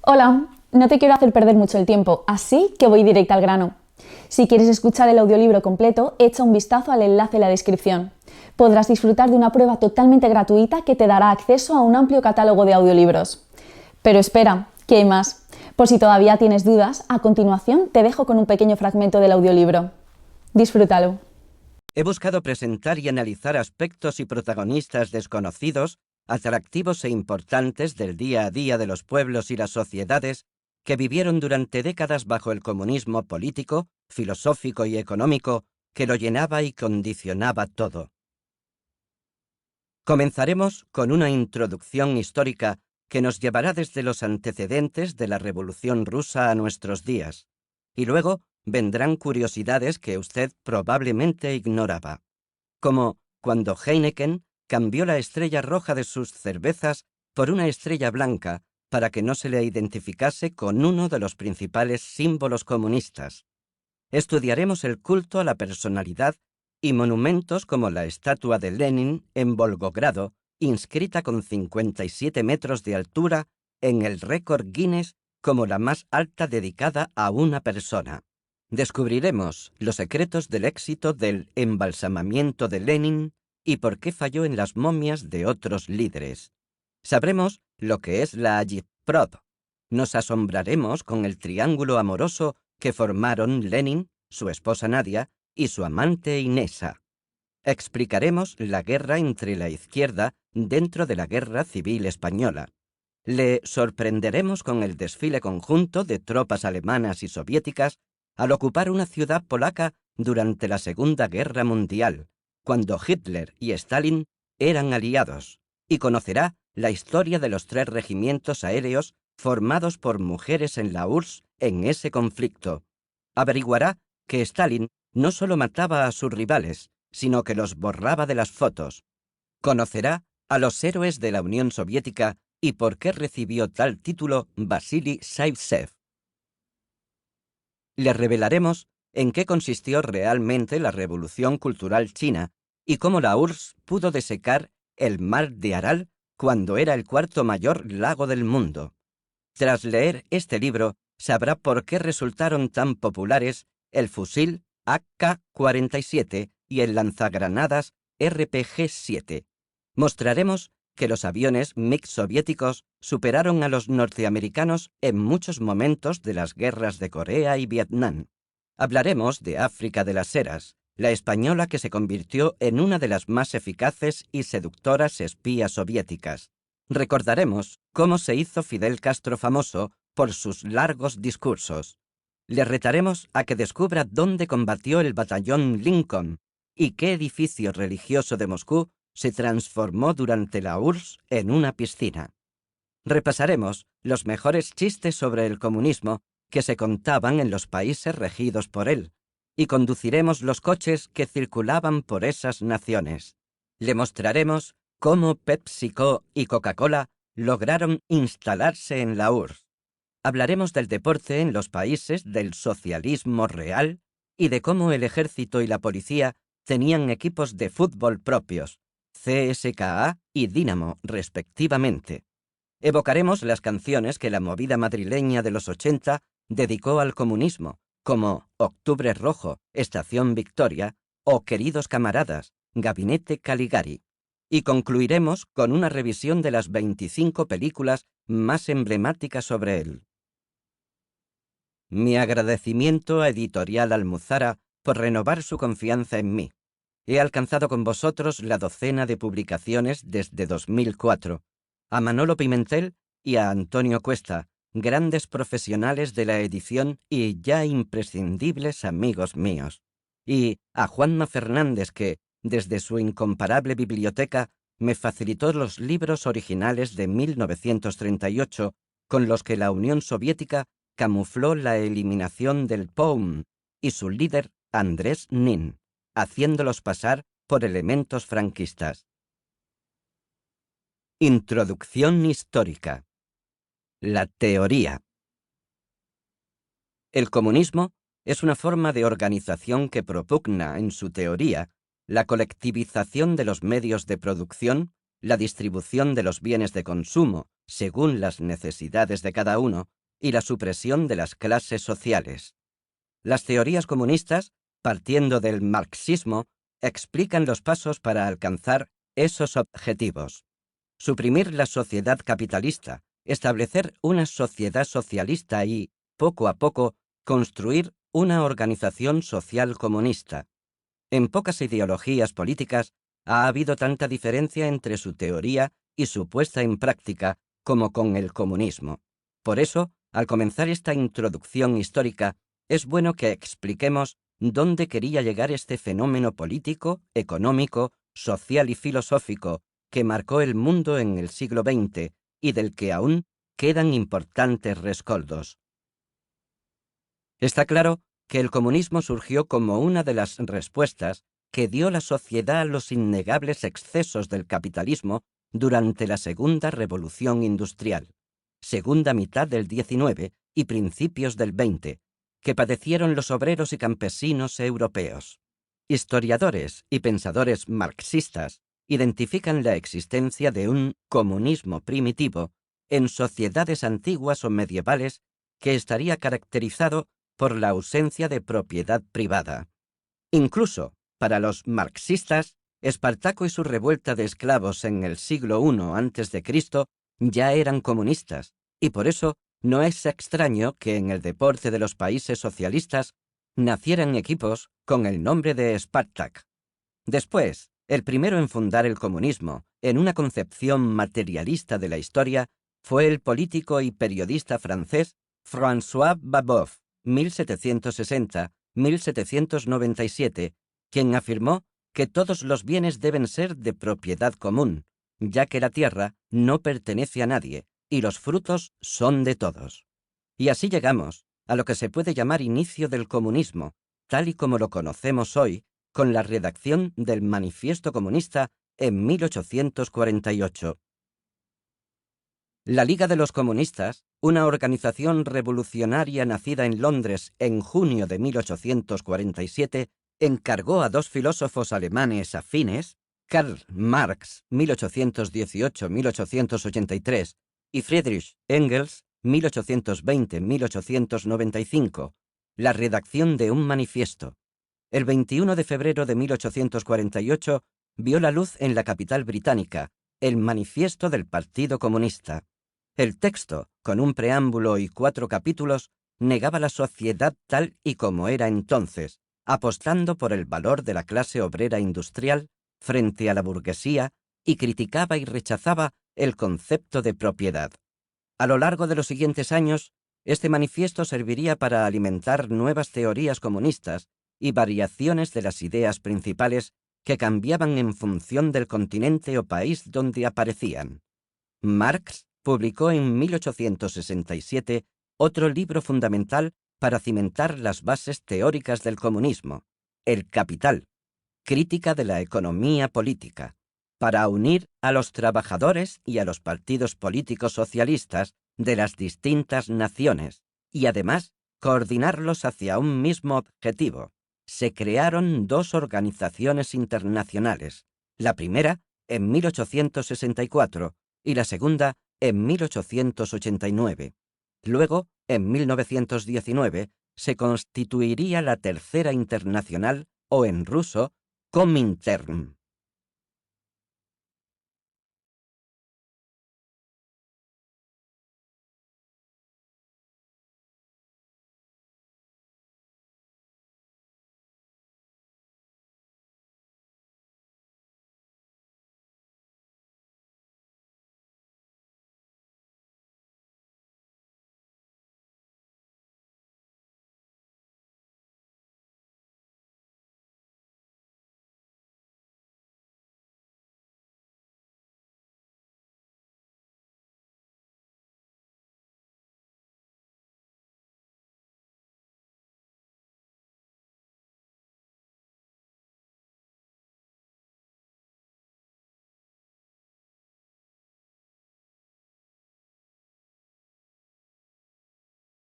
Hola, no te quiero hacer perder mucho el tiempo, así que voy directa al grano. Si quieres escuchar el audiolibro completo, echa un vistazo al enlace en la descripción. Podrás disfrutar de una prueba totalmente gratuita que te dará acceso a un amplio catálogo de audiolibros. Pero espera, que hay más. Por si todavía tienes dudas, a continuación te dejo con un pequeño fragmento del audiolibro. Disfrútalo. He buscado presentar y analizar aspectos y protagonistas desconocidos, atractivos e importantes del día a día de los pueblos y las sociedades que vivieron durante décadas bajo el comunismo político, filosófico y económico que lo llenaba y condicionaba todo. Comenzaremos con una introducción histórica que nos llevará desde los antecedentes de la Revolución Rusa a nuestros días, y luego vendrán curiosidades que usted probablemente ignoraba, como cuando Heineken cambió la estrella roja de sus cervezas por una estrella blanca para que no se le identificase con uno de los principales símbolos comunistas. Estudiaremos el culto a la personalidad y monumentos como la estatua de Lenin en Volgogrado, inscrita con 57 metros de altura en el récord Guinness como la más alta dedicada a una persona. Descubriremos los secretos del éxito del embalsamamiento de Lenin y por qué falló en las momias de otros líderes. Sabremos lo que es la agitprop. Nos asombraremos con el triángulo amoroso que formaron Lenin, su esposa Nadia y su amante Inesa. Explicaremos la guerra entre la izquierda dentro de la Guerra Civil Española. Le sorprenderemos con el desfile conjunto de tropas alemanas y soviéticas al ocupar una ciudad polaca durante la Segunda Guerra Mundial, cuando Hitler y Stalin eran aliados, y conocerá la historia de los 3 regimientos aéreos formados por mujeres en la URSS en ese conflicto. Averiguará que Stalin no solo mataba a sus rivales, sino que los borraba de las fotos. Conocerá a los héroes de la Unión Soviética y por qué recibió tal título Vasily Zaitsev. Le revelaremos en qué consistió realmente la Revolución Cultural China y cómo la URSS pudo desecar el mar de Aral cuando era el 4º mayor lago del mundo. Tras leer este libro, sabrá por qué resultaron tan populares el fusil AK-47 y el lanzagranadas RPG-7. Mostraremos que los aviones MiG soviéticos superaron a los norteamericanos en muchos momentos de las guerras de Corea y Vietnam. Hablaremos de África de las Heras, la española que se convirtió en una de las más eficaces y seductoras espías soviéticas. Recordaremos cómo se hizo Fidel Castro famoso por sus largos discursos. Le retaremos a que descubra dónde combatió el batallón Lincoln y qué edificio religioso de Moscú se transformó durante la URSS en una piscina. Repasaremos los mejores chistes sobre el comunismo que se contaban en los países regidos por él, y conduciremos los coches que circulaban por esas naciones. Le mostraremos cómo PepsiCo y Coca-Cola lograron instalarse en la URSS. Hablaremos del deporte en los países del socialismo real y de cómo el ejército y la policía tenían equipos de fútbol propios, CSKA y Dinamo, respectivamente. Evocaremos las canciones que la movida madrileña de los 80 dedicó al comunismo, como Octubre Rojo, Estación Victoria o Queridos Camaradas, Gabinete Caligari. Y concluiremos con una revisión de las 25 películas más emblemáticas sobre él. Mi agradecimiento a Editorial Almuzara por renovar su confianza en mí. He alcanzado con vosotros la docena de publicaciones desde 2004. A Manolo Pimentel y a Antonio Cuesta, grandes profesionales de la edición y ya imprescindibles amigos míos. Y a Juanma Fernández que, desde su incomparable biblioteca, me facilitó los libros originales de 1938, con los que la Unión Soviética camufló la eliminación del POUM y su líder Andrés Nin, haciéndolos pasar por elementos franquistas. Introducción histórica. La teoría. El comunismo es una forma de organización que propugna, en su teoría, la colectivización de los medios de producción, la distribución de los bienes de consumo según las necesidades de cada uno y la supresión de las clases sociales. Las teorías comunistas, partiendo del marxismo, explican los pasos para alcanzar esos objetivos. Suprimir la sociedad capitalista, establecer una sociedad socialista y, poco a poco, construir una organización social comunista. En pocas ideologías políticas ha habido tanta diferencia entre su teoría y su puesta en práctica como con el comunismo. Por eso, al comenzar esta introducción histórica, es bueno que expliquemos dónde quería llegar este fenómeno político, económico, social y filosófico que marcó el mundo en el siglo XX y del que aún quedan importantes rescoldos. Está claro que el comunismo surgió como una de las respuestas que dio la sociedad a los innegables excesos del capitalismo durante la Segunda Revolución Industrial, segunda mitad del XIX y principios del XX, que padecieron los obreros y campesinos europeos. Historiadores y pensadores marxistas identifican la existencia de un comunismo primitivo en sociedades antiguas o medievales que estaría caracterizado por la ausencia de propiedad privada. Incluso, para los marxistas, Espartaco y su revuelta de esclavos en el siglo I a.C. ya eran comunistas, y por eso no es extraño que en el deporte de los países socialistas nacieran equipos con el nombre de Spartak. Después, el primero en fundar el comunismo, en una concepción materialista de la historia, fue el político y periodista francés François Babeuf, 1760-1797, quien afirmó que todos los bienes deben ser de propiedad común, ya que la tierra no pertenece a nadie y los frutos son de todos. Y así llegamos a lo que se puede llamar inicio del comunismo, tal y como lo conocemos hoy, con la redacción del Manifiesto Comunista en 1848. La Liga de los Comunistas, una organización revolucionaria nacida en Londres en junio de 1847, encargó a dos filósofos alemanes afines, Karl Marx, 1818-1883, y Friedrich Engels, 1820-1895, la redacción de un manifiesto. El 21 de febrero de 1848 vio la luz en la capital británica el Manifiesto del Partido Comunista. El texto, con un preámbulo y 4 capítulos, negaba la sociedad tal y como era entonces, apostando por el valor de la clase obrera industrial frente a la burguesía y criticaba y rechazaba el concepto de propiedad. A lo largo de los siguientes años, este manifiesto serviría para alimentar nuevas teorías comunistas y variaciones de las ideas principales que cambiaban en función del continente o país donde aparecían. Marx publicó en 1867 otro libro fundamental para cimentar las bases teóricas del comunismo, El Capital, crítica de la economía política, para unir a los trabajadores y a los partidos políticos socialistas de las distintas naciones y además coordinarlos hacia un mismo objetivo. Se crearon dos organizaciones internacionales, la primera en 1864 y la segunda en 1889. Luego, en 1919, se constituiría la Tercera Internacional, o en ruso, Komintern.